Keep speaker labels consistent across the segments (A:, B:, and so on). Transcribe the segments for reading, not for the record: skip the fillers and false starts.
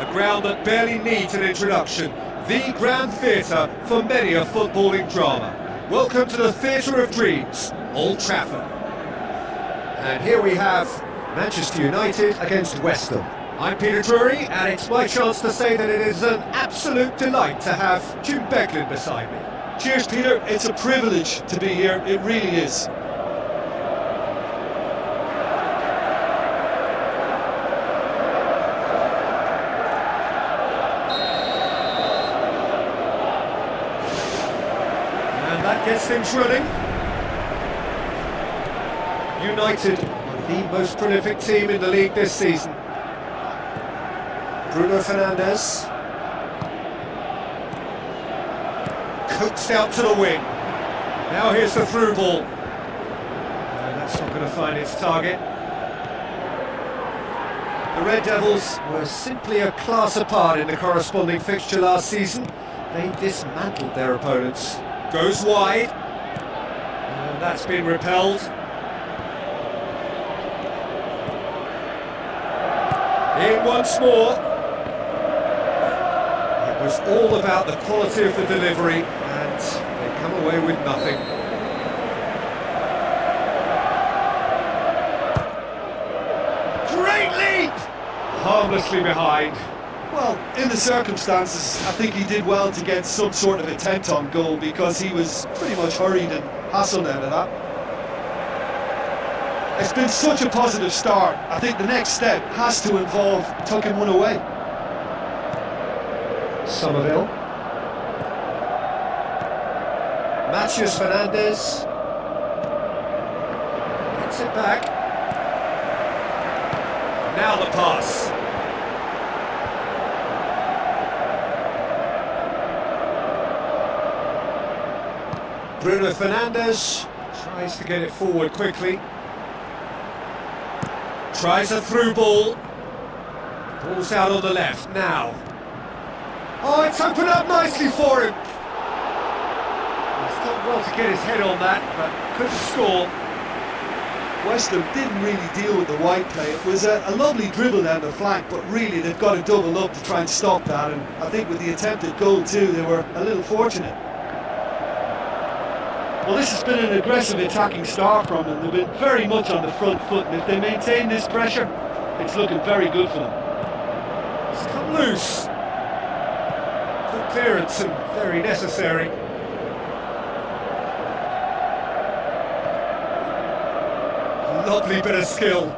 A: A ground that barely needs an introduction, the Grand Theatre for many a footballing drama. Welcome to the Theatre of Dreams, Old Trafford. And here we have Manchester United against West Ham. I'm Peter Drury, and it's my chance to say that it is an absolute delight to have Jim Beglin beside me.
B: Cheers, Peter. It's a privilege to be here. It really is.
A: That gets things running. United are the most prolific team in the league this season. Bruno Fernandes. Coaxed out to the wing. Now here's the through ball. No, that's not going to find its target. The Red Devils were simply a class apart in the corresponding fixture last season. They dismantled their opponents. Goes wide. And that's been repelled. In once more. It was all about the quality of the delivery, and they come away with nothing. Great leap! Harmlessly behind.
B: Well, in the circumstances, I think he did well to get some sort of attempt on goal because he was pretty much hurried and hassled out of that. It's been such a positive start. I think the next step has to involve tucking one away.
A: Somerville. Matheus Fernandes. Gets it back. Now the pass. Bruno Fernandes tries to get it forward quickly. Tries a through ball. Ball's out on the left now. Oh, it's opened up nicely for him. He's done well to get his head on that, but couldn't score.
B: West Ham didn't really deal with the wide play. It was a lovely dribble down the flank, but really they've got to double up to try and stop that. And I think with the attempted goal too, they were a little fortunate. Well, this has been an aggressive attacking start from them. They've been very much on the front foot, and if they maintain this pressure, it's looking very good for them.
A: It's come loose. Good clearance and very necessary. Lovely bit of skill.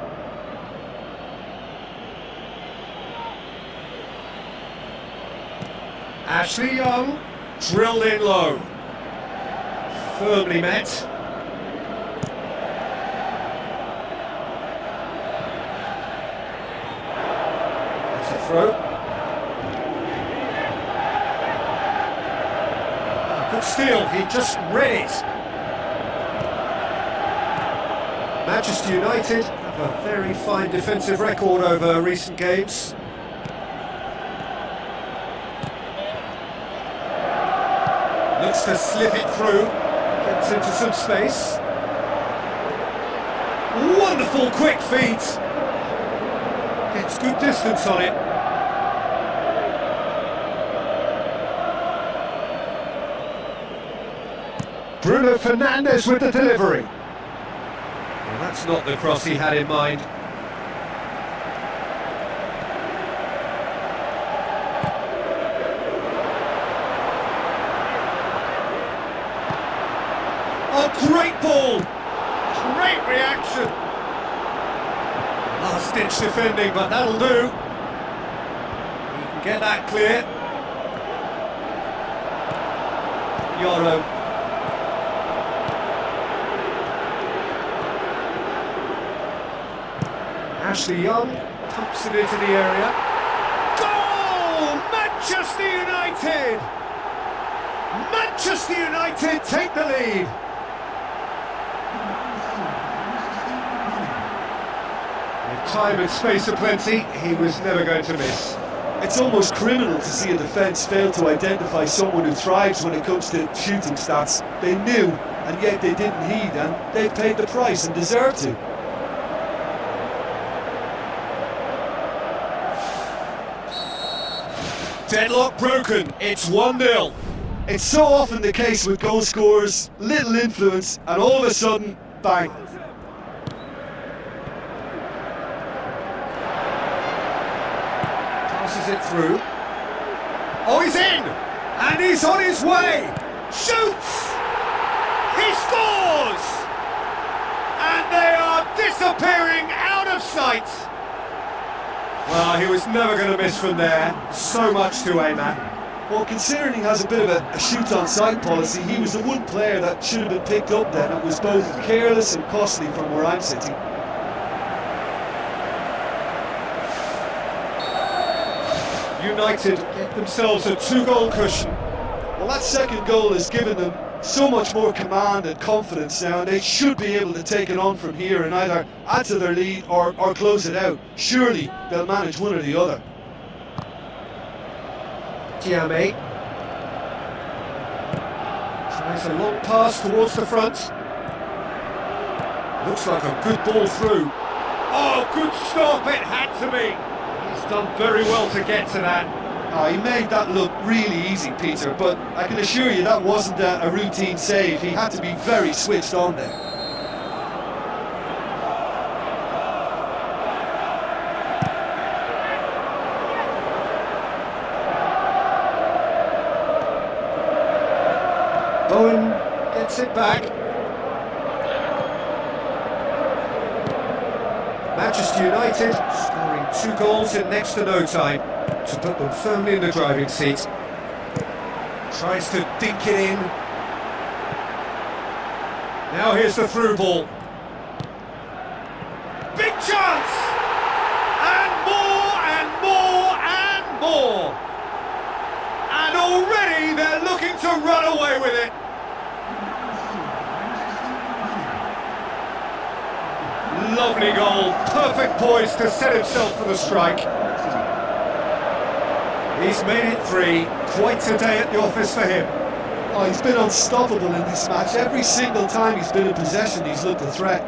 A: Ashley Young, drilled in low. Firmly met. That's a throw. Good steal, he just read it. Manchester United have a very fine defensive record over recent games. Looks to slip it through. Gets into some space. Wonderful quick feet. Gets good distance on it. Bruno Fernandes with the delivery. Well, that's not the cross he had in mind. Oh, great ball! Great reaction! Last-ditch defending, but that'll do. He can get that clear. Yoro. Ashley Young pumps it into the area. Goal! Manchester United! Manchester United take the lead. With time and space aplenty, he was never going to miss.
B: It's almost criminal to see a defence fail to identify someone who thrives when it comes to shooting stats. They knew, and yet they didn't heed, and they paid the price and deserved to.
A: Deadlock broken, it's 1-0.
B: It's so often the case with goal scorers, little influence, and all of a sudden, bang.
A: Passes it through. Oh, he's in! And he's on his way! Shoots! He scores! And they are disappearing out of sight! Well, he was never going to miss from there. So much to aim at.
B: Well, considering he has a bit of a shoot-on-sight policy, he was the one player that should have been picked up then. It was both careless and costly from where I'm sitting.
A: United get themselves a 2-goal cushion.
B: Well, that second goal has given them so much more command and confidence now, and they should be able to take it on from here and either add to their lead or close it out. Surely they'll manage one or the other.
A: Tiame tries a long pass towards the front. Looks like a good ball through. Oh, good stop, it had to be. He's done very well to get to that.
B: Oh, he made that look really easy, Peter, but I can assure you that wasn't a routine save. He had to be very switched on there.
A: Bowen gets it back. Manchester United scoring 2 goals in next to no time to put them firmly in the driving seat. Tries to dink it in. Now here's the through ball. Big chance! And more and more and more! And already they're looking to run away with it. Lovely goal, perfect poise to set himself for the strike. He's made it 3, quite a day at the office for him.
B: Oh, he's been unstoppable in this match. Every single time he's been in possession, he's looked a threat.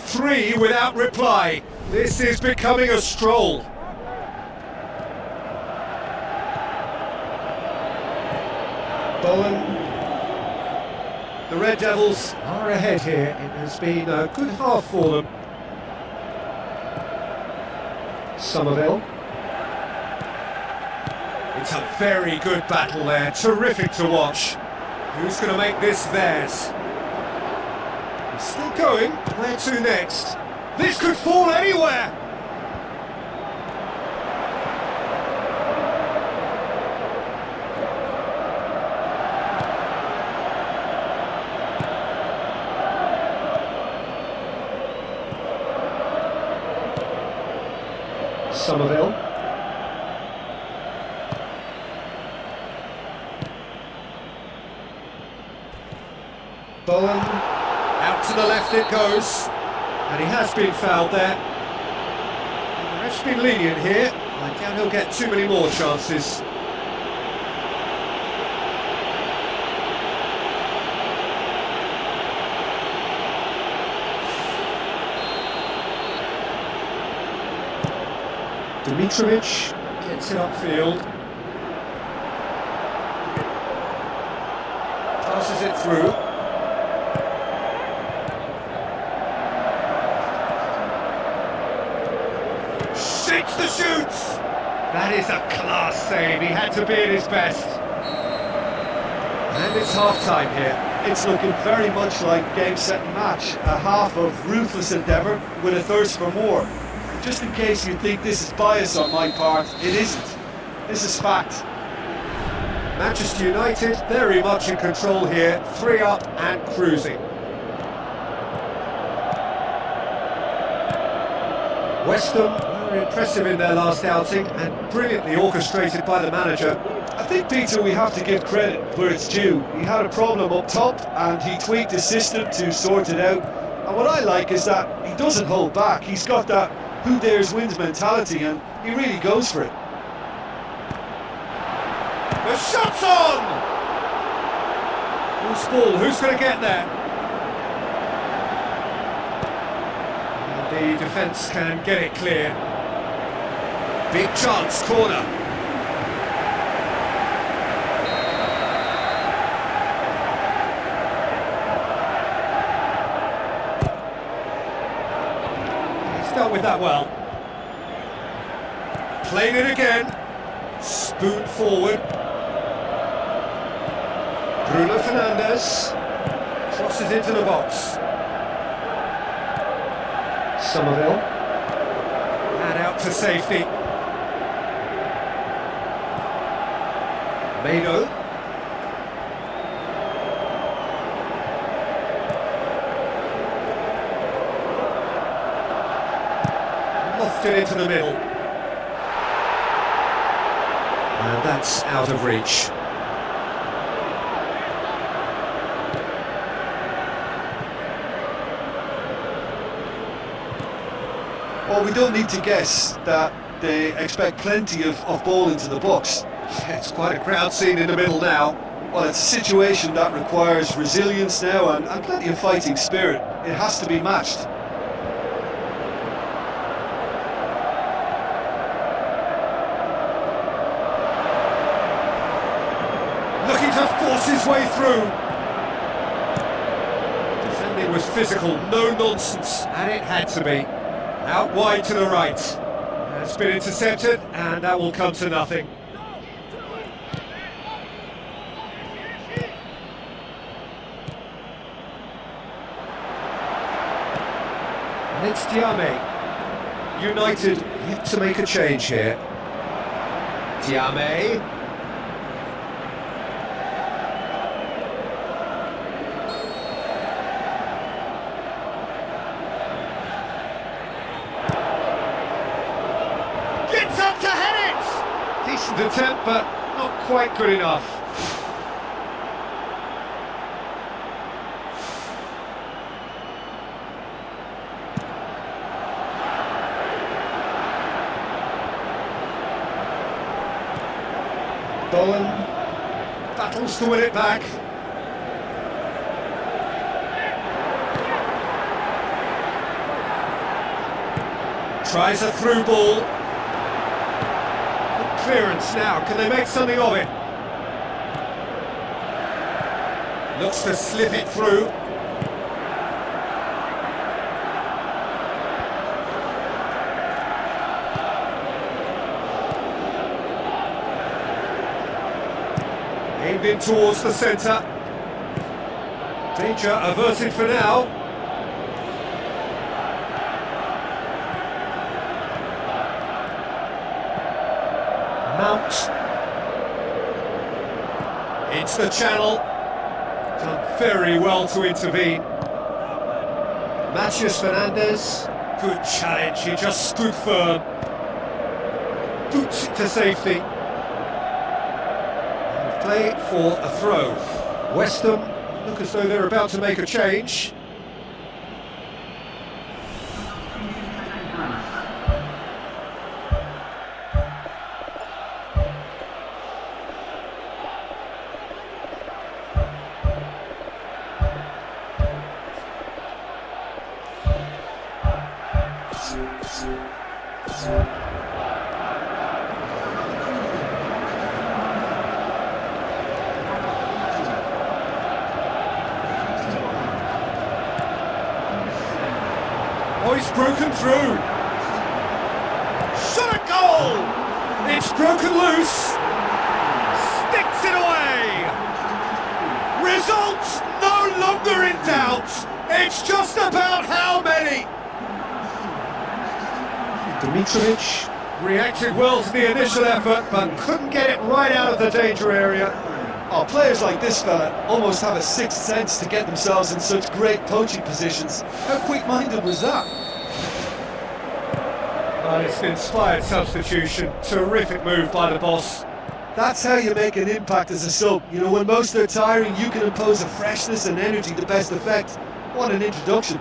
A: Three without reply. This is becoming a stroll. Bowen. The Red Devils are ahead here. It has been a good half for them. Somerville. It's a very good battle there. Terrific to watch. Who's going to make this theirs? He's still going. Where to next? This could fall anywhere! Somerville. Bowen. Out to the left it goes. And he has been fouled there. And the ref's been lenient here. I doubt he'll get too many more chances. Dimitrovic gets it upfield. Passes it through. Shakes the shoots! That is a class save. He had to be at his best. And it's half-time here.
B: It's looking very much like game, set and match. A half of ruthless endeavour with a thirst for more. Just in case you think this is bias on my part, it isn't. This is fact.
A: Manchester United very much in control here, 3 up and cruising. West Ham were impressive in their last outing and brilliantly orchestrated by the manager.
B: I think, Peter, we have to give credit where it's due. He had a problem up top and he tweaked his system to sort it out. And what I like is that he doesn't hold back. He's got that who dares wins mentality, and he really goes for it.
A: The shot's on! Loose ball, who's going to get there? And the defence can get it clear. Big chance, corner. Dealt with that well. Playing it again. Spoon forward. Bruno Fernandes crosses into the box. Somerville. And out to safety. Mado. Lofted into the middle. And that's out of reach.
B: Well, we don't need to guess that they expect plenty of ball into the box.
A: It's quite a crowd scene in the middle now.
B: Well, it's a situation that requires resilience now and plenty of fighting spirit. It has to be matched.
A: Looking to force his way through. Defending was physical, no nonsense, and it had to be. Out wide to the right. It's been intercepted, and that will come to nothing. And it's Terima. United yet to make a change here. Terima. Gets up to head it! Decent attempt, but not quite good enough. Bowen battles to win it back. Tries a through ball. Good clearance now, can they make something of it? Looks to slip it through. Aimed in towards the centre. Danger averted for now. Mount. It's the channel. Done very well to intervene. Matheus Fernandes. Good challenge, he just stood firm. Boots it to safety. Play for a throw. West Ham look as though they're about to make a change. Oh, he's broken through. Shot at goal! It's broken loose. Sticks it away. Results no longer in doubt. It's just about how many. Dimitrovic reacted well to the initial effort, but couldn't get it right out of the danger area.
B: Oh, players like this fella almost have a sixth sense to get themselves in such great poaching positions. How quick-minded was that?
A: Well, it's an inspired substitution. Terrific move by the boss.
B: That's how you make an impact as a sub. You know, when most are tiring, you can impose a freshness and energy to best effect. What an introduction.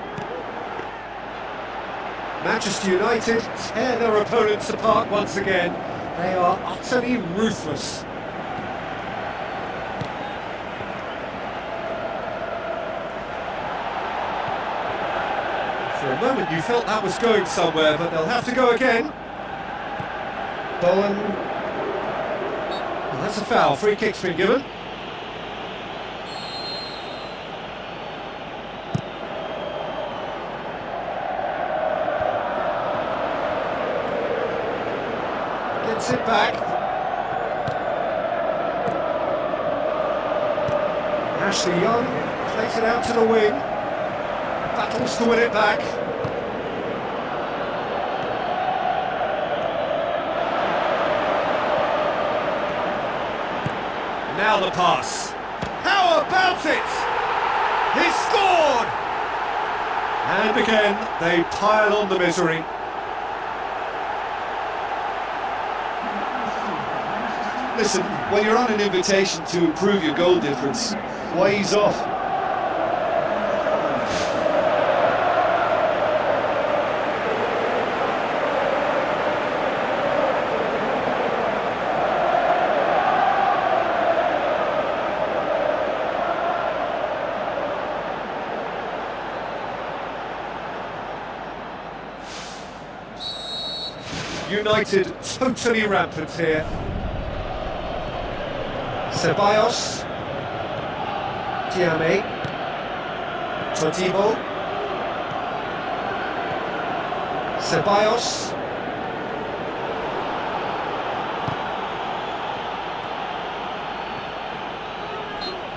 A: Manchester United tear their opponents apart once again. They are utterly ruthless. For a moment you felt that was going somewhere, but they'll have to go again. Bowen. Well, that's a foul. Free kick's been given. Gets it back. Ashley Young plays it out to the wing. Battles to win it back. Now the pass. How about it? He scored! And again, they pile on the misery.
B: Listen, when you're on an invitation to improve your goal difference, why ease off?
A: United totally rampant here. Ceballos, Tiame, Todibo, Ceballos,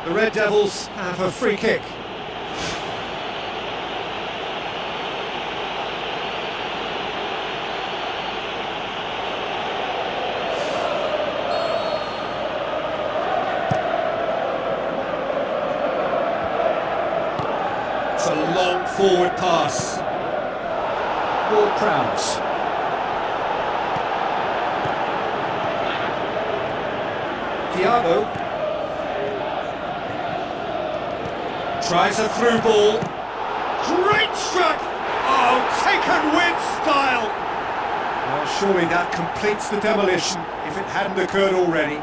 A: the Red Devils have a free kick. It's a long forward pass. Ball Prowse. Thiago tries a through ball. Great strike! Oh, taken with style! Well, surely that completes the demolition if it hadn't occurred already.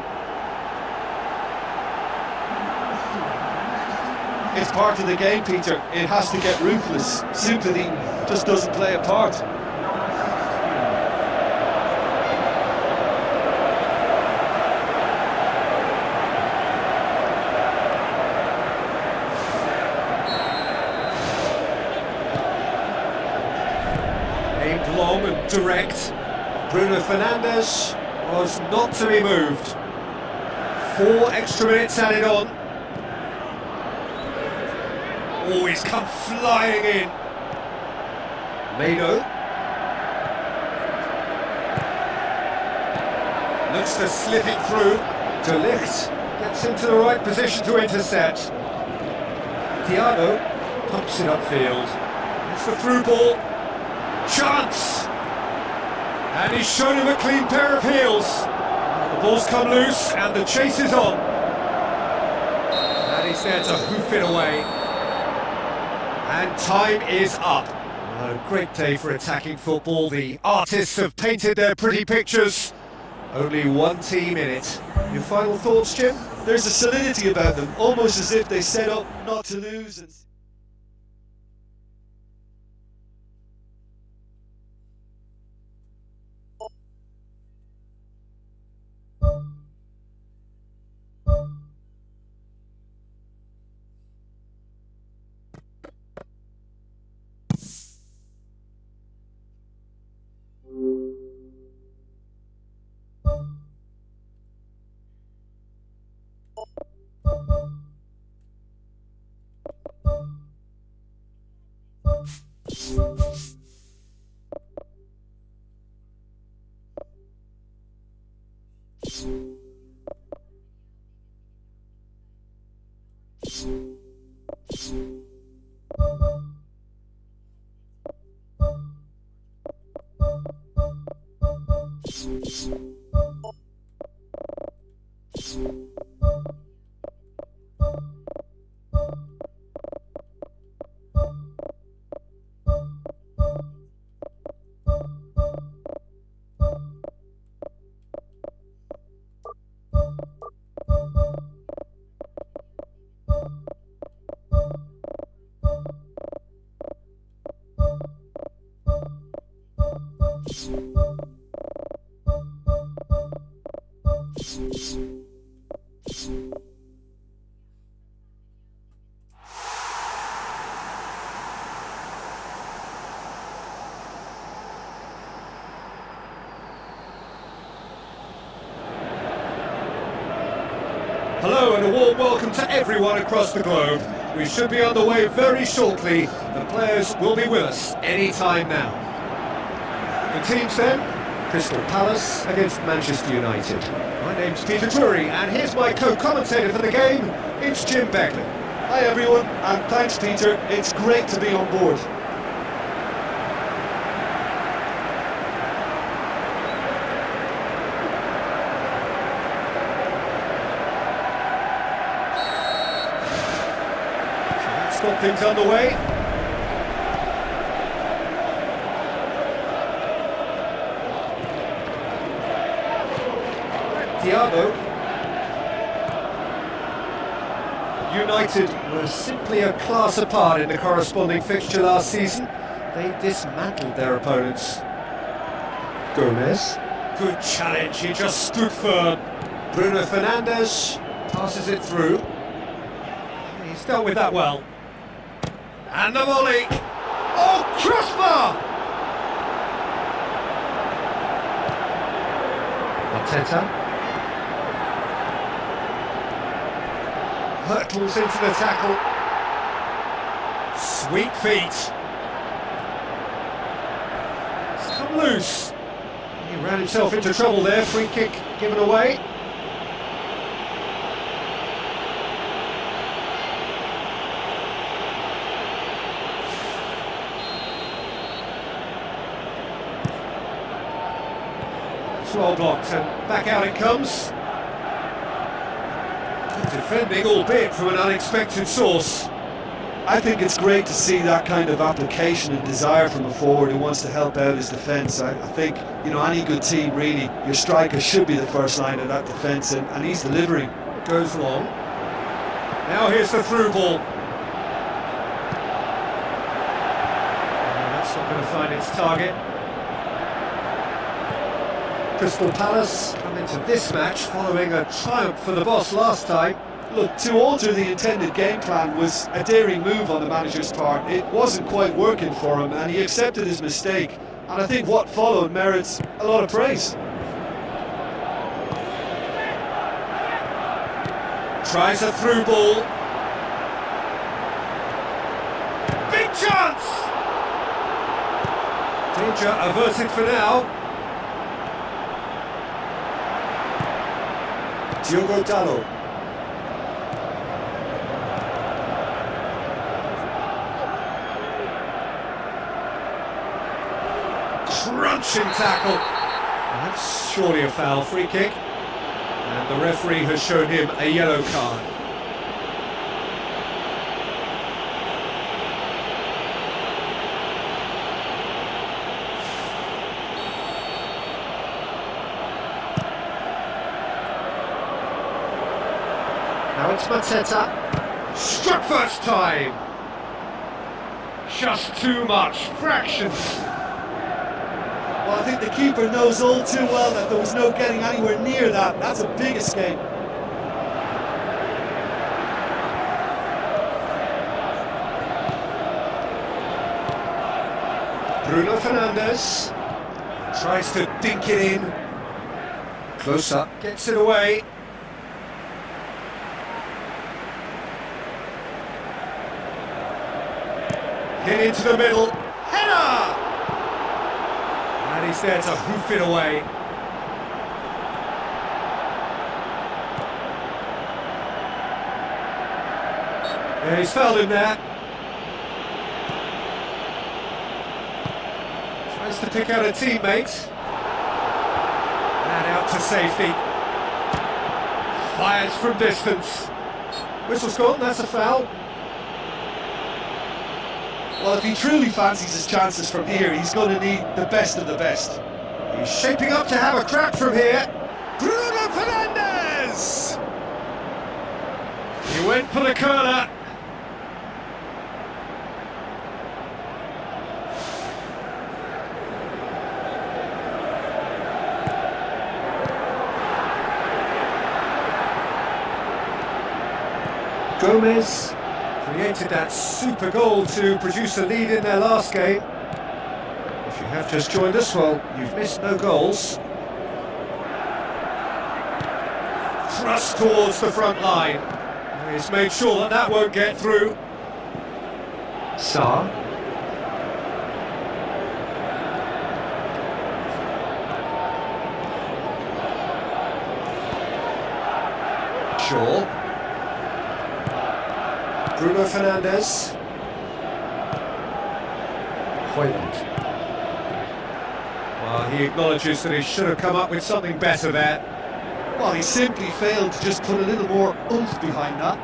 B: It's part of the game, Peter. It has to get ruthless. Sympathy just doesn't play a part.
A: Aimed long and direct. Bruno Fernandes was not to be moved. 4 extra minutes added on. Oh, he's come flying in. Mado. Looks to slip it through. De Ligt gets into the right position to intercept. Thiago pumps it upfield. It's the through ball. Chance! And he's shown him a clean pair of heels. The ball's come loose and the chase is on. And he's there to hoof it away. And time is up. A great day for attacking football. The artists have painted their pretty pictures. Only one team in it. Your final thoughts, Jim?
B: There's a solidity about them, almost as if they set up not to lose. And
A: Hello and a warm welcome to everyone across the globe. We should be on the way very shortly. The players will be with us any time now. The teams then, Crystal Palace against Manchester United. My name's Peter Drury and here's my co-commentator for the game, it's Jim Beckley.
B: hi everyone, and thanks Peter, it's great to be on board.
A: got things underway. Thiago. United were simply a class apart in the corresponding fixture last season. They dismantled their opponents. Gomez. Good challenge, he just stood firm. Bruno Fernandes passes it through. He's dealt with that well. And the volley. Oh, crossbar! Arteta. Hurtles into the tackle. Sweet feet. It's come loose. He ran himself into trouble there. Free kick given away. It's well blocked and back out it comes. Defending, albeit from an unexpected source.
B: I think it's great to see that kind of application and desire from a forward who wants to help out his defence. I think, you know, any good team really, your striker should be the first line of that defence, and he's delivering.
A: Goes long. Now here's the through ball. That's not going to find its target. Crystal Palace come into this match following a triumph for the boss last time.
B: Look, to alter the intended game plan was a daring move on the manager's part. It wasn't quite working for him, and he accepted his mistake. And I think what followed merits a lot of praise.
A: Tries a through ball. Big chance! Danger averted for now. Diogo Dalot. Crunching tackle. That's surely a foul. Free kick. And the referee has shown him a yellow card. Now it's Mateta. Struck first time. Just too much. Fractions.
B: Well, I think the keeper knows all too well that there was no getting anywhere near that. That's a big escape.
A: Bruno Fernandes tries to dink it in. Close up, gets it away. Hit into the middle. Header! And he's there to hoof it away. Yeah, he's fouled him there. Tries to pick out a teammate. And out to safety. Fires from distance. Whistle's gone, that's a foul.
B: Well, if he truly fancies his chances from here, he's going to need the best of the best.
A: He's shaping up to have a crack from here. Bruno Fernandes! He went for the curler. Gomez created that super goal to produce a lead in their last game. If you have just joined us, well, you've missed no goals. Thrust towards the front line. He's made sure that that won't get through. Sarr. Shaw. Bruno Fernandes. Højlund. Well, he acknowledges that he should have come up with something better there.
B: Well, he simply failed to just put a little more oomph behind that.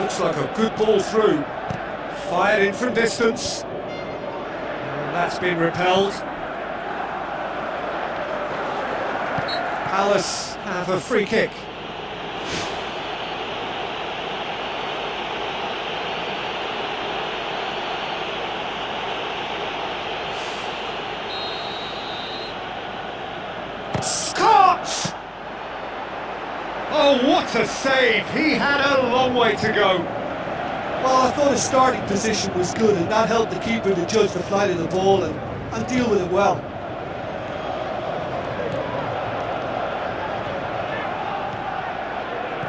A: Looks like a good ball through. Fired in from distance. And that's been repelled. Palace have a free kick. Scott! Oh, what a save! He had a long way to go.
B: Well, I thought his starting position was good, and that helped the keeper to judge the flight of the ball and deal with it well.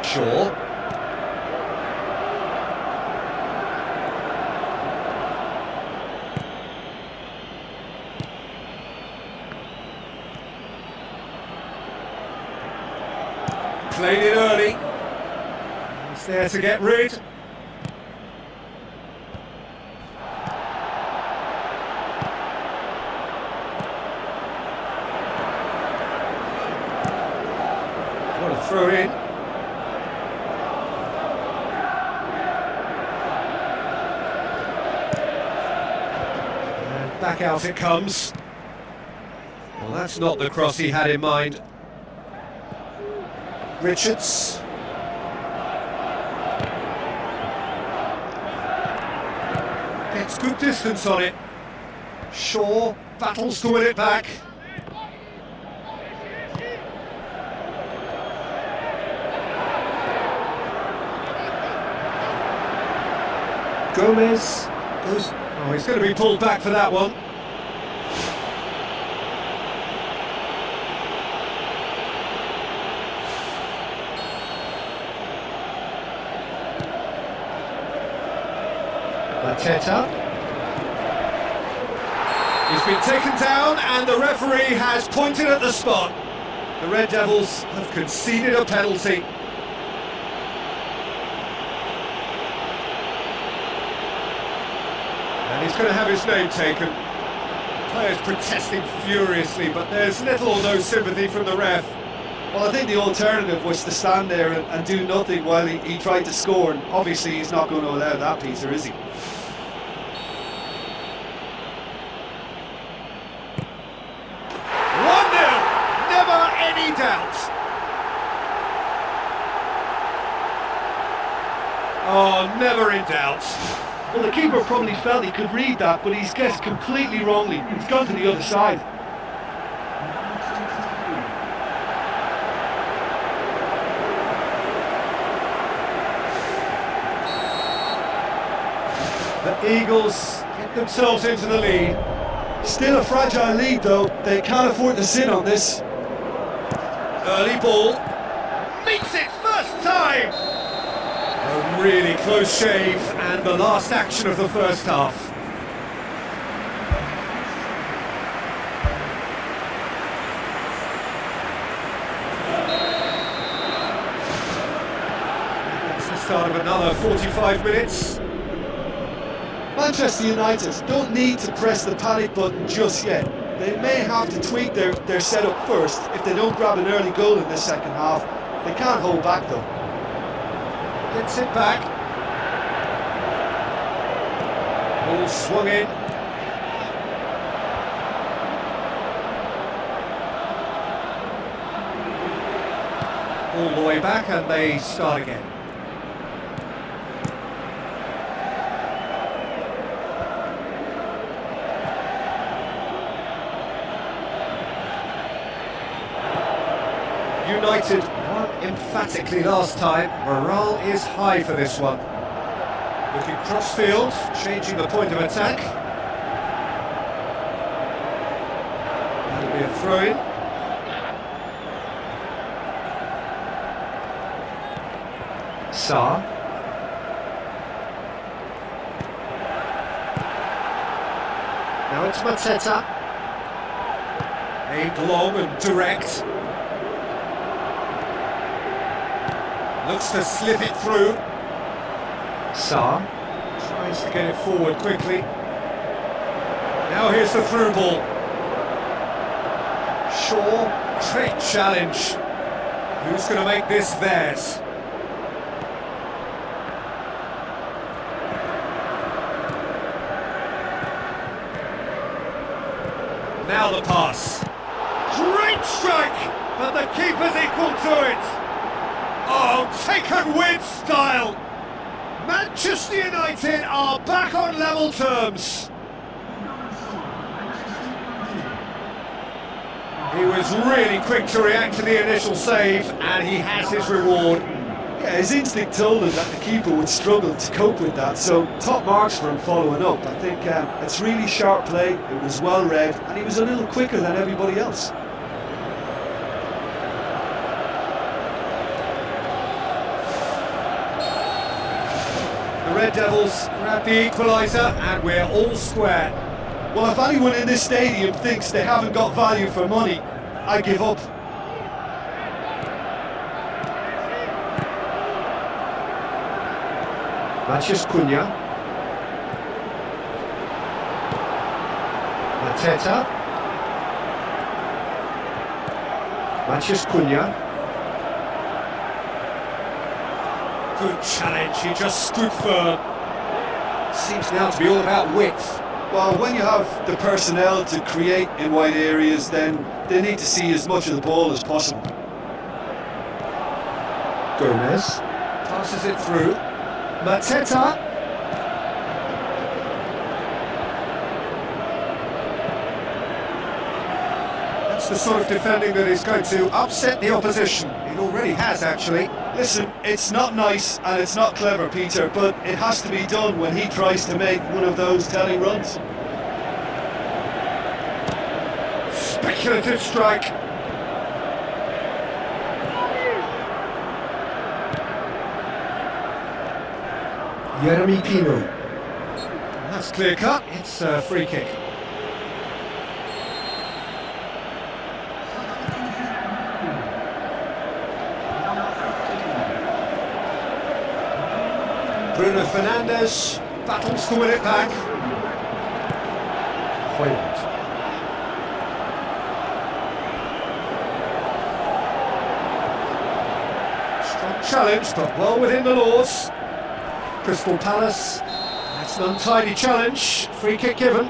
A: Shaw. Played it early. He's there to get rid. What a throw in. And back out it comes. Well, that's not the cross he had in mind. Richards. Gets good distance on it. Shaw battles to win it back. Gomez goes. Oh, he's going to be pulled back for that one. Mateta. He's been taken down and the referee has pointed at the spot. The Red Devils have conceded a penalty. And he's going to have his name taken. Players protesting furiously, but there's little or no sympathy from the ref.
B: Well, I think the alternative was to stand there and do nothing while he tried to score, and obviously he's not going to allow that, Peter, is he?
A: Doubt. Oh, never in doubt.
B: Well, the keeper probably felt he could read that, but he's guessed completely wrongly. He's gone to the other side.
A: The Eagles get themselves into the lead.
B: Still a fragile lead, though. They can't afford to sit on this.
A: Early ball, meets it first time! A really close shave and the last action of the first half. It's the start of another 45 minutes.
B: Manchester United don't need to press the panic button just yet. They may have to tweak their setup first if they don't grab an early goal in this second half. They can't hold back though.
A: Gets it back. Ball swung in. All the way back and they start again. United won emphatically last time. Morale is high for this one. Looking cross-field, changing the point of attack. That'll be a throw-in. Sarr. Now it's Mateta. Aimed long and direct. Looks to slip it through. Sarr tries to get it forward quickly. Now here's the through ball. Shaw, great challenge. Who's going to make this theirs? Now the pass. Great strike, but the keeper's equal to it. Oh, taken with style. Manchester United are back on level terms. He was really quick to react to the initial save, and he has his reward.
B: Yeah, his instinct told him that the keeper would struggle to cope with that, so top marks for him following up. I think it's really sharp play, it was well read, and he was a little quicker than everybody else.
A: The Red Devils grab the equaliser, and we're all square.
B: Well, if anyone in this stadium thinks they haven't got value for money, I give up.
A: Matheus Cunha. Mateta. Matheus Cunha. Good challenge, he just stood firm. Seems now to be all about width.
B: Well, when you have the personnel to create in wide areas, then they need to see as much of the ball as possible.
A: Gomez passes it through. Mateta. That's the sort of defending that is going to upset the opposition. It already has, actually.
B: Listen, it's not nice and it's not clever, Peter, but it has to be done when he tries to make one of those telling runs.
A: Speculative strike. Jeremy Pino. That's clear cut, it's a free kick. Bruno Fernandes battles to win it back. Hoyland. Strong challenge, but well within the laws. Crystal Palace, that's an untidy challenge, free kick given. I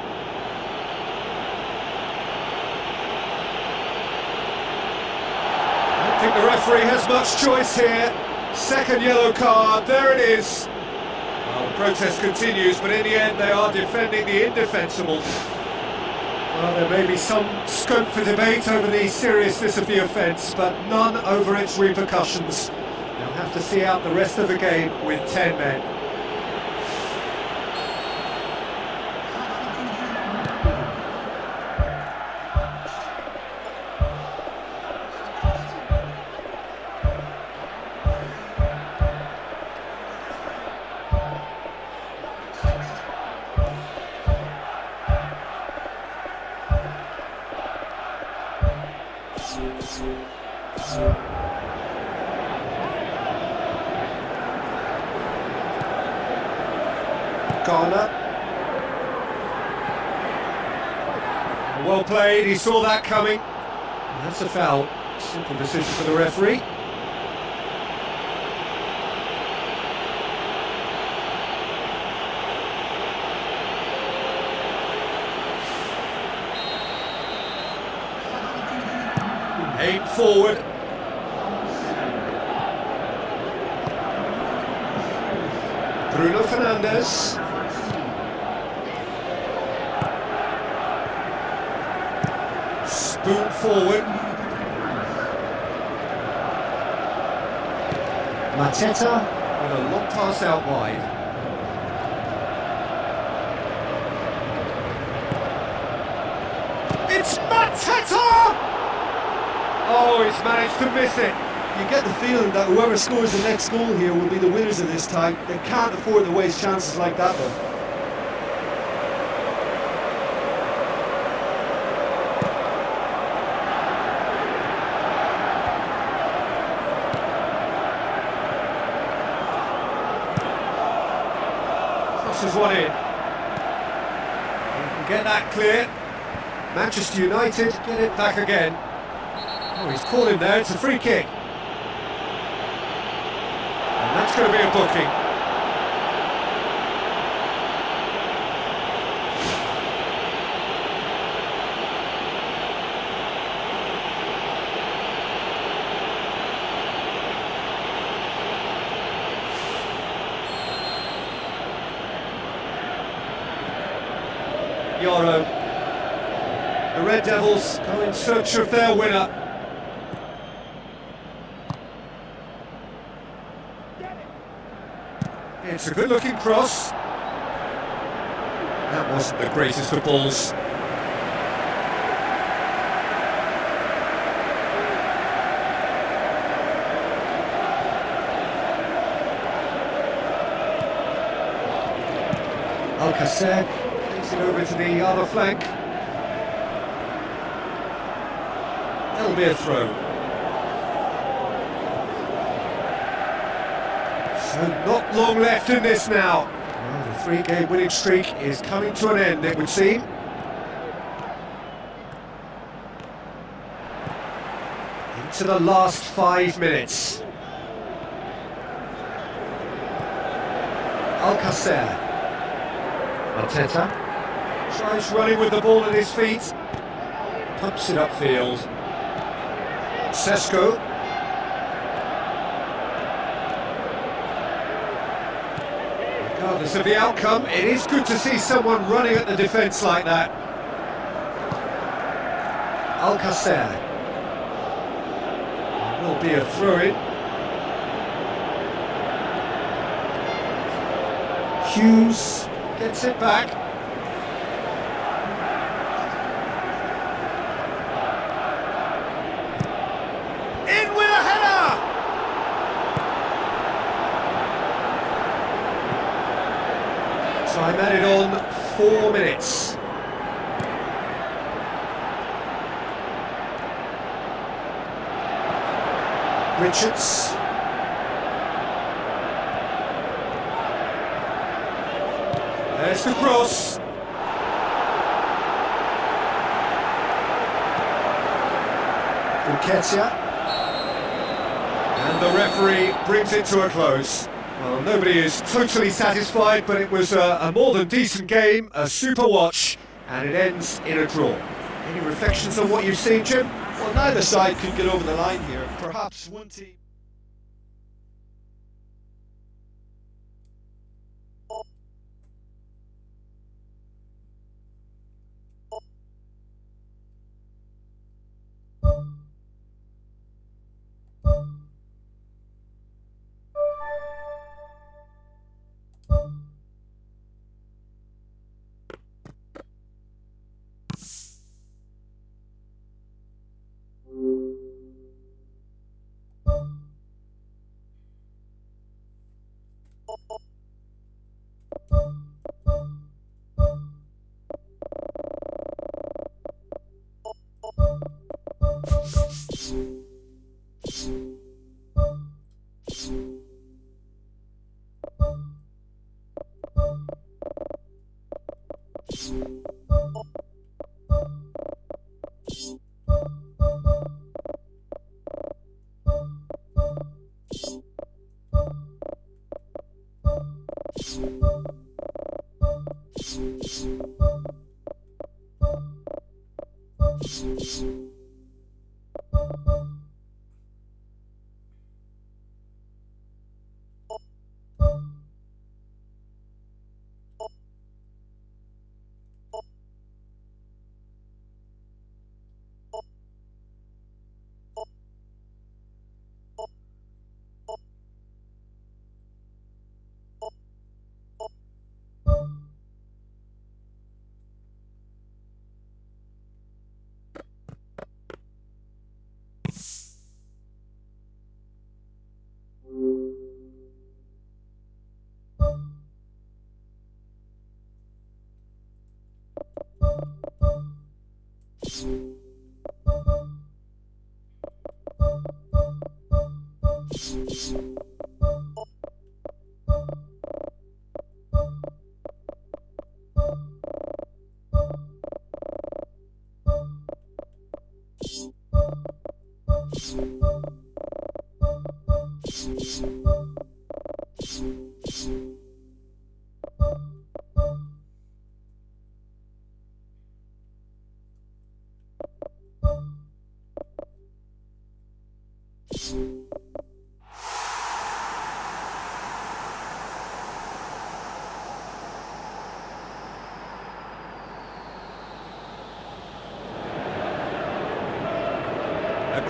A: don't think the referee has much choice here. Second yellow card, there it is. Well, the protest continues, but in the end they are defending the indefensible. Well, there may be some scope for debate over the seriousness of the offence, but none over its repercussions. They'll have to see out the rest of the game with 10 men. Garner. Well played, he saw that coming. And that's a foul. Simple decision for the referee. Aim forward. Bruno Fernandes. Spoon forward. Mateta with a long pass out wide. It's Mateta! Oh, he's managed to miss it.
B: You get the feeling that whoever scores the next goal here will be the winners of this time. They can't afford to waste chances like that, though.
A: Crosses one in. You can get that clear. Manchester United get it back again. Oh, he's caught him there, it's a free kick. And that's going to be a booking. Euro. The Red Devils go in search of their winner. It's a good-looking cross. That wasn't the greatest of balls. Kasih takes it over to the other flank. That'll be a throw. So not long left in this now. Well, the three-game winning streak is coming to an end, it would seem. Into the last 5 minutes. Kasih. Arteta tries running with the ball at his feet, pumps it upfield. Sesko. Regardless of the outcome, it is good to see someone running at the defence like that. Kasih. It will be a throw-in. Hughes gets it back. In with a header! Time added on 4 minutes. Richards. There's the cross. Buketia. And the referee brings it to a close. Well, nobody is totally satisfied, but it was a more than decent game, a super watch, and it ends in a draw. Any reflections on what you've seen, Jim?
B: Well, neither side could get over the line here. Perhaps one team...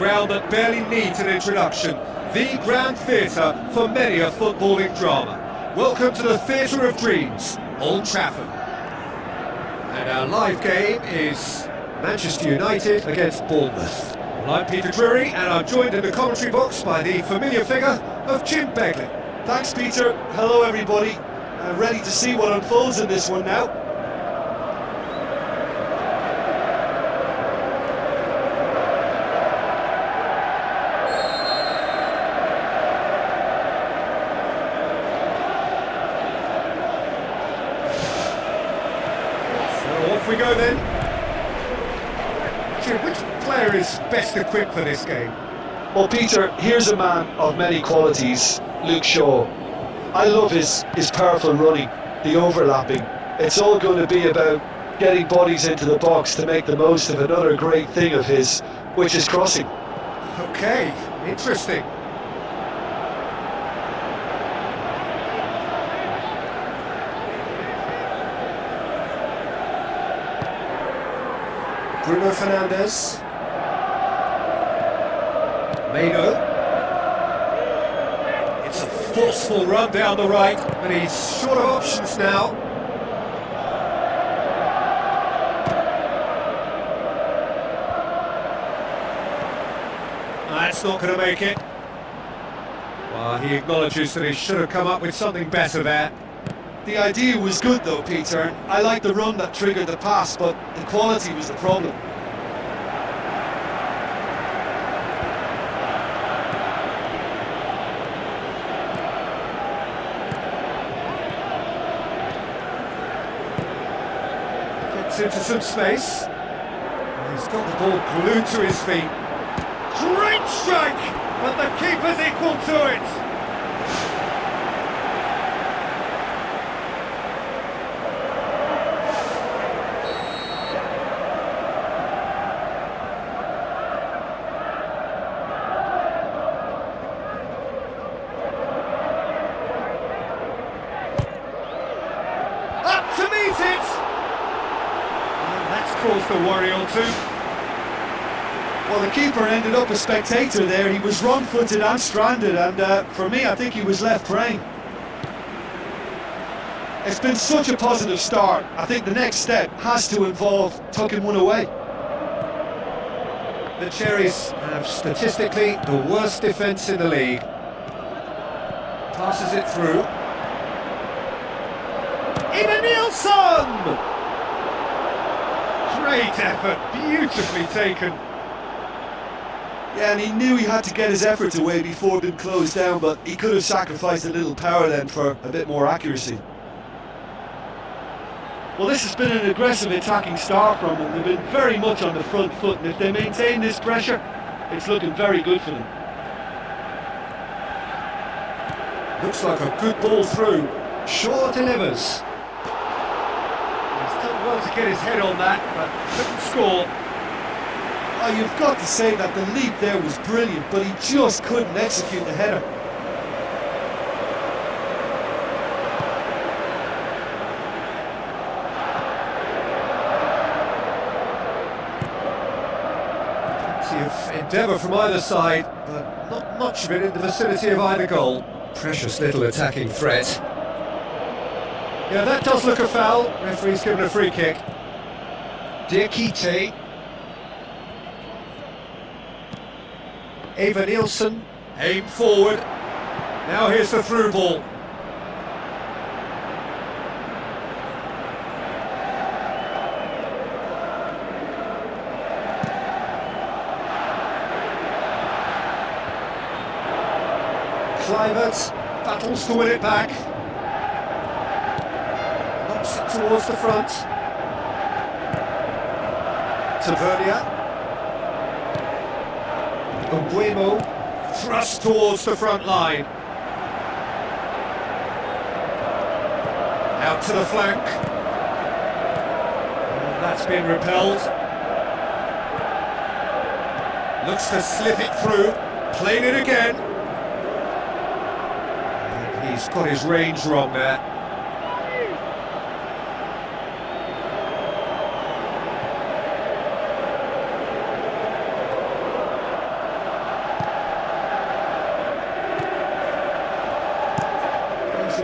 A: ground that barely needs an introduction. The Grand Theatre for many a footballing drama. Welcome to the Theatre of Dreams, Old Trafford. And our live game is Manchester United against Bournemouth. Well, I'm Peter Drury, and I'm joined in the commentary box by the familiar figure of Jim Begley.
B: Thanks, Peter. Hello, everybody. Ready to see what unfolds in this one now.
A: So off we go then. Jim, which player is best equipped for this game?
B: Well, Peter, here's a man of many qualities, Luke Shaw. I love his powerful running, the overlapping. It's all going to be about getting bodies into the box to make the most of another great thing of his, which is crossing.
A: Okay, interesting. Bruno Fernandes. Mano. It's a forceful run down the right, and he's short of options now. That's not going to make it. Well, he acknowledges that he should have come up with something better there.
B: The idea was good though, Peter. I like the run that triggered the pass, but the quality was the problem.
A: Gets into some space. He's got the ball glued to his feet. Great strike, but the keeper's equal to it. Up to meet it! And that's caused a worry or two.
B: Well, the keeper ended up a spectator there. He was wrong-footed and stranded, and for me, I think he was left praying. It's been such a positive start. I think the next step has to involve tucking one away.
A: The Cherries have statistically the worst defence in the league. Passes it through. Eugine! Great effort, beautifully taken.
B: Yeah, and he knew he had to get his efforts away before being closed down, but he could have sacrificed a little power then for a bit more accuracy. Well, this has been an aggressive attacking start from them. They've been very much on the front foot, and if they maintain this pressure, it's looking very good for them.
A: Looks like a good ball through. Shaw delivers. He's done well to get his head on that, but couldn't score.
B: Oh, you've got to say that the leap there was brilliant, but he just couldn't execute the header.
A: Plenty of endeavour from either side, but not much of it in the vicinity of either goal. Precious little attacking threat. Yeah, that does look a foul. Referee's given a free kick. Jika. Eugine, aim forward. Now here's the through ball. Kluivert battles to win it back. Knocks it towards the front. Tavernier. Nguemo thrust towards the front line. Out to the flank. And that's been repelled. Looks to slip it through. Played it again. And he's got his range wrong there.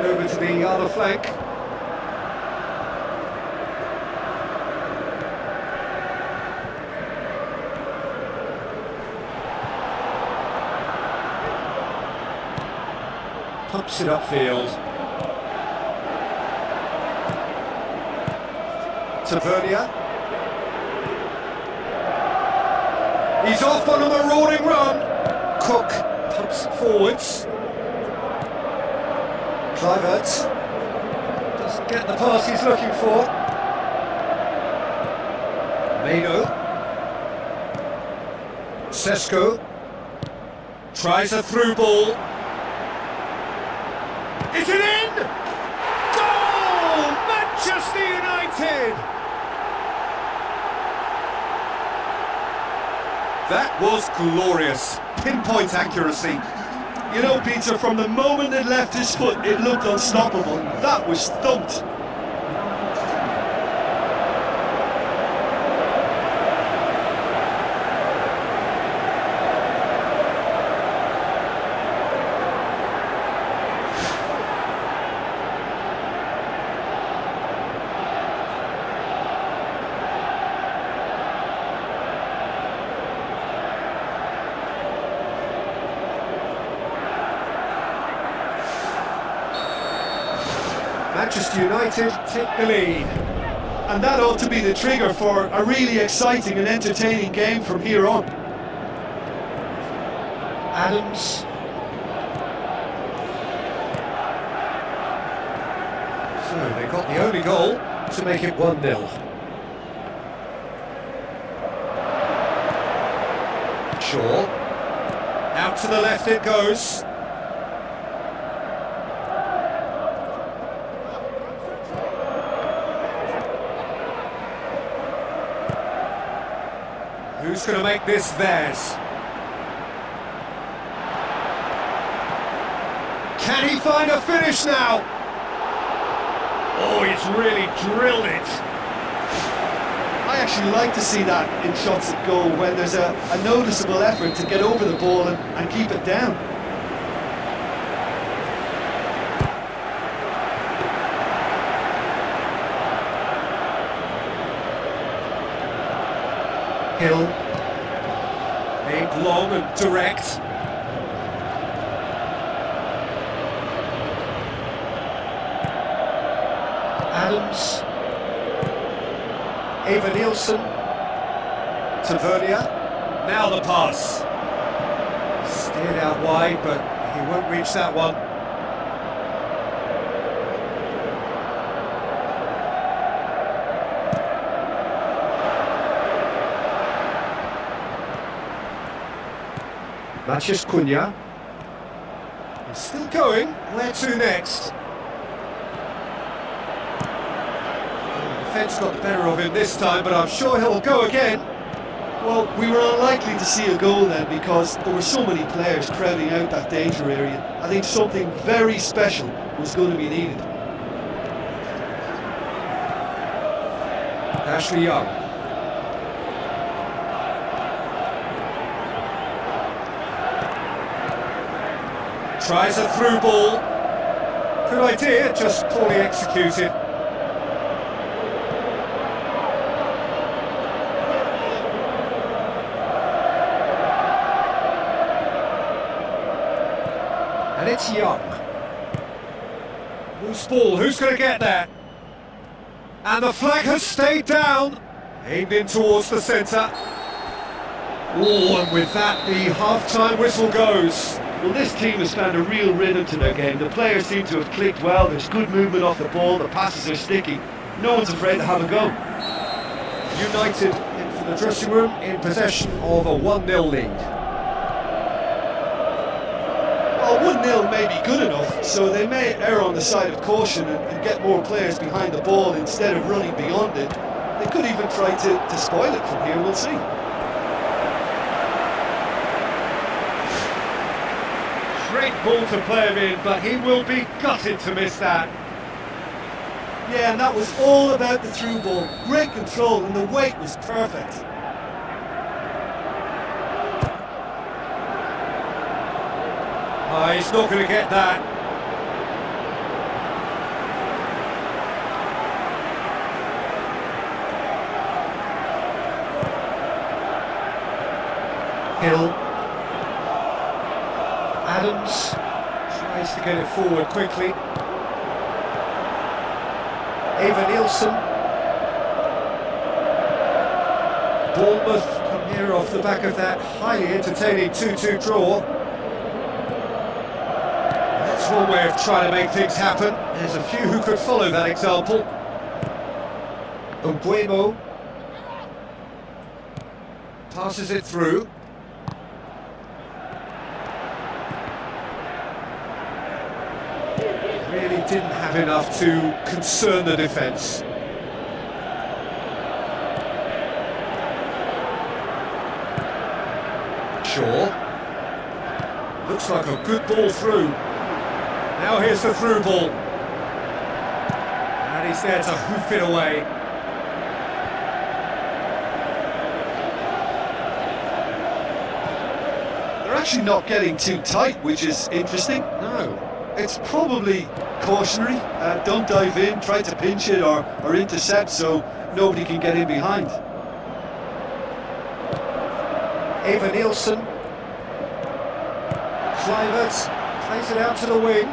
A: over to the other flank. Pumps it upfield. Tavernier. He's off on a marauding run. Cook pumps it forwards. Clivert doesn't get the pass he's looking for. Mano. Sesko tries a through ball. Is it in? Goal! Manchester United! That was glorious. Pinpoint accuracy.
B: You know, Peter, from the moment it left his foot, it looked unstoppable. That was thumped.
A: Manchester United take the lead.
B: And that ought to be the trigger for a really exciting and entertaining game from here on.
A: Adams. So they got the only goal to make it 1-0. Shaw. Out to the left it goes. Who's going to make this theirs? Can he find a finish now? Oh, he's really drilled it.
B: I actually like to see that in shots at goal when there's a noticeable effort to get over the ball and keep it down.
A: Hill. Aimed long and direct. Adams. Eva Nielsen. Tavernier. Now the pass. Steered out wide, but he won't reach that one. Maciej Cunha. He's still going. Where to next? The defence got the better of him this time, but I'm sure he'll go again.
B: Well, we were unlikely to see a goal then because there were so many players crowding out that danger area. I think something very special was going to be needed.
A: Ashley Young. Tries a through ball. Good idea, just poorly executed. And it's Young. Loose ball, who's going to get that? And the flag has stayed down. Aimed in towards the centre. Oh, and with that, the half-time whistle goes.
B: Well, this team has found a real rhythm to their game. The players seem to have clicked well. There's good movement off the ball. The passes are sticky. No one's afraid to have a go.
A: United in from the dressing room in possession of a 1-0 lead.
B: Well, 1-0 may be good enough, so they may err on the side of caution and get more players behind the ball instead of running beyond it. They could even try to spoil it from here. We'll see.
A: Great ball to play him in, but he will be gutted to miss that.
B: Yeah, and that was all about the through ball. Great control, and the weight was perfect.
A: He's not going to get that. Hill. Adams tries to get it forward quickly. Eva Nielsen. Bournemouth come here off the back of that highly entertaining 2-2 draw. That's one way of trying to make things happen. There's a few who could follow that example. Umbuemo passes it through. Really didn't have enough to concern the defence. Shaw. Looks like a good ball through. Now here's the through ball. And he's there to hoof it away.
B: They're actually not getting too tight, which is interesting.
A: No.
B: It's probably cautionary. Don't dive in, try to pinch it or intercept so nobody can get in behind.
A: Eva Nielsen. Kluivert plays it out to the wing.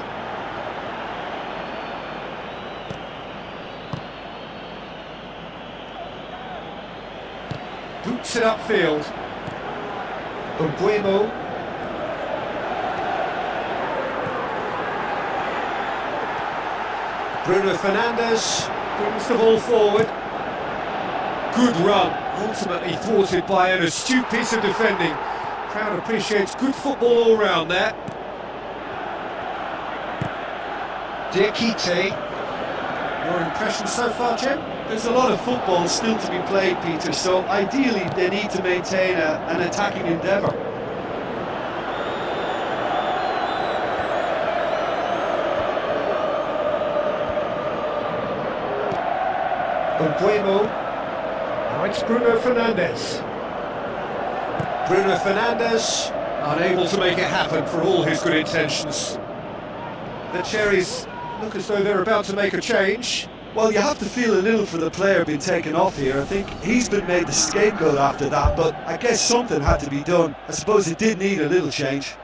A: Boots it upfield. Umbuemo. Bruno Fernandes brings the ball forward. Good run, ultimately thwarted by an astute piece of defending. Crowd appreciates good football all round there. Jika. Your impression so far, Jim?
B: There's a lot of football still to be played, Peter, so ideally they need to maintain an attacking endeavour.
A: Umbuemo. Now it's Bruno Fernandes. Bruno Fernandes unable to make it happen for all his good intentions. The Cherries look as though they're about to make a change.
B: Well, you have to feel a little for the player being taken off here. I think he's been made the scapegoat after that, but I guess something had to be done. I suppose it did need a little change.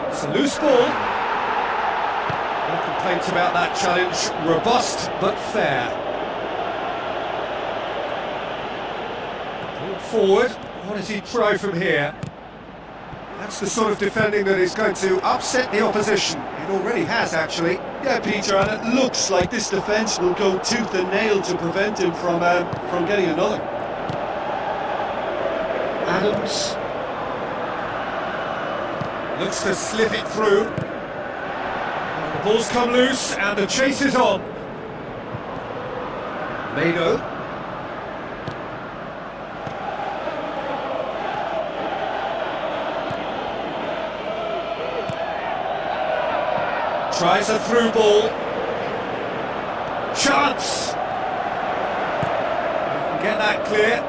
A: It's a loose ball. No complaints about that challenge. Robust but fair. Ball forward. What does he try from here? That's the sort of defending that is going to upset the opposition. It already has, actually.
B: Yeah, Peter, and it looks like this defence will go tooth and nail to prevent him from getting another.
A: Adams looks to slip it through. The ball's come loose and the chase is on. Mado. Tries a through ball. Chance! Get that clear.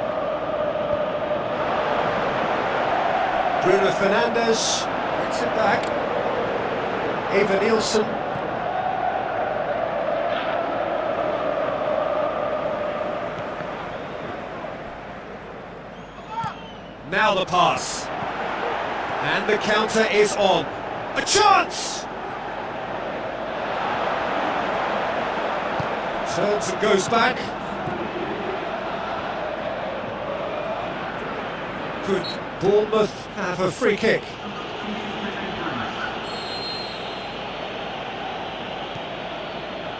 A: Bruno Fernandes gets it back. Eva Nielsen. Now the pass. And the counter is on. A chance! Turns and goes back. Could Bournemouth have a free kick?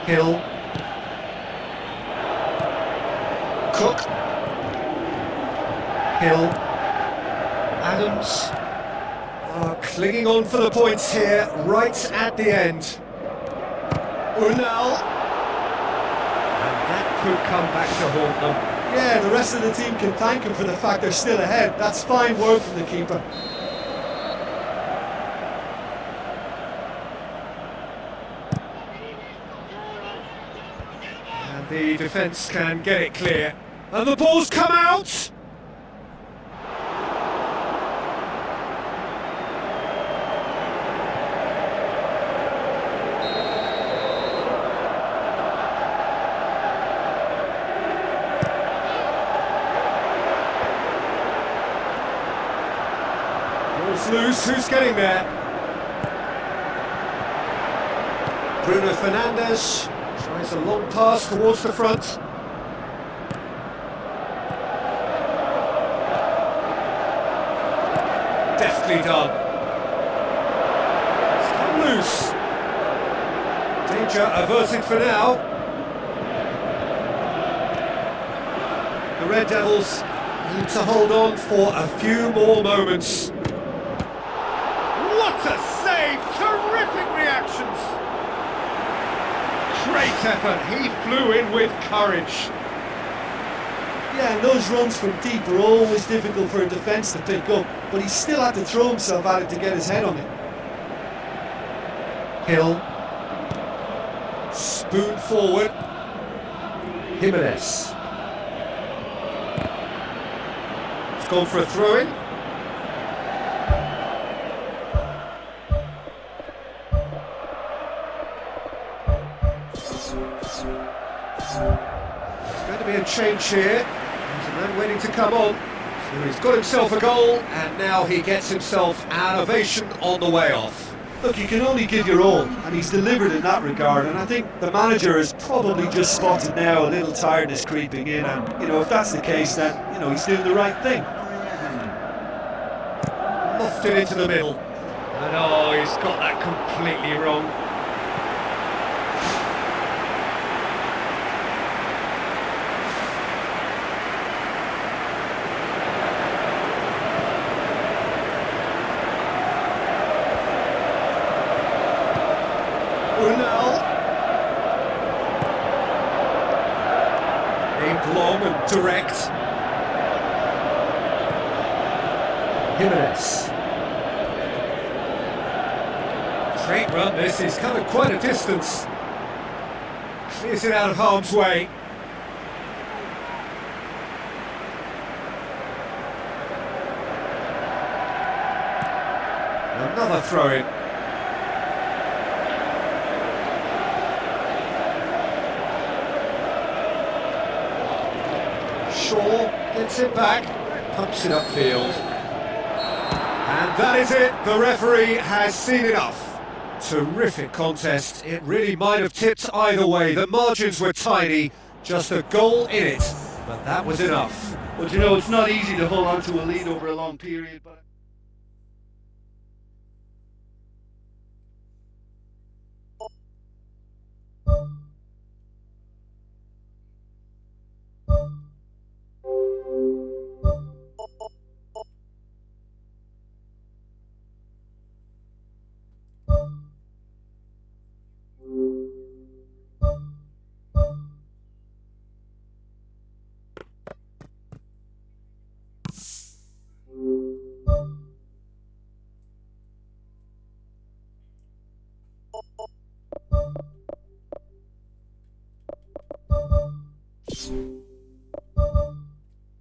A: Hill. Cook. Hill. Adams. Clinging on for the points here, right at the end. Unal. Could come back to haunt them.
B: Yeah, the rest of the team can thank him for the fact they're still ahead. That's fine work from the keeper.
A: The defence can get it clear. And the ball's come out! Ball's loose, who's getting there? Bruno Fernandes tries a long pass towards the front. Deftly done. It's come loose. Danger averted for now. The Red Devils need to hold on for a few more moments. What a save! Terrific reactions! Great effort, he flew in with courage.
B: Yeah, and those runs from deep are always difficult for a defence to pick up, but he still had to throw himself at it to get his head on it.
A: Hill. Spoon forward. Jimenez. It's gone for a throw-in. There's going to be a change here. There's a man waiting to come on. So he's got himself a goal, and now he gets himself an ovation on the way off.
B: Look, you can only give your all, and he's delivered in that regard, and I think the manager has probably just spotted now a little tiredness creeping in, and, you know, if that's the case, then, you know, he's doing the right thing.
A: Lofted into the middle. And oh, he's got that completely wrong. Aimed long and direct. Jimenez. Great run this, he's covered quite a distance. Clears it out of harm's way. Another throw-in. Shaw gets it back, pumps it upfield. And that is it, the referee has seen enough. Terrific contest, it really might have tipped either way. The margins were tiny, just a goal in it, but that was enough.
B: Well, you know, it's not easy to hold on to a lead over a long period, but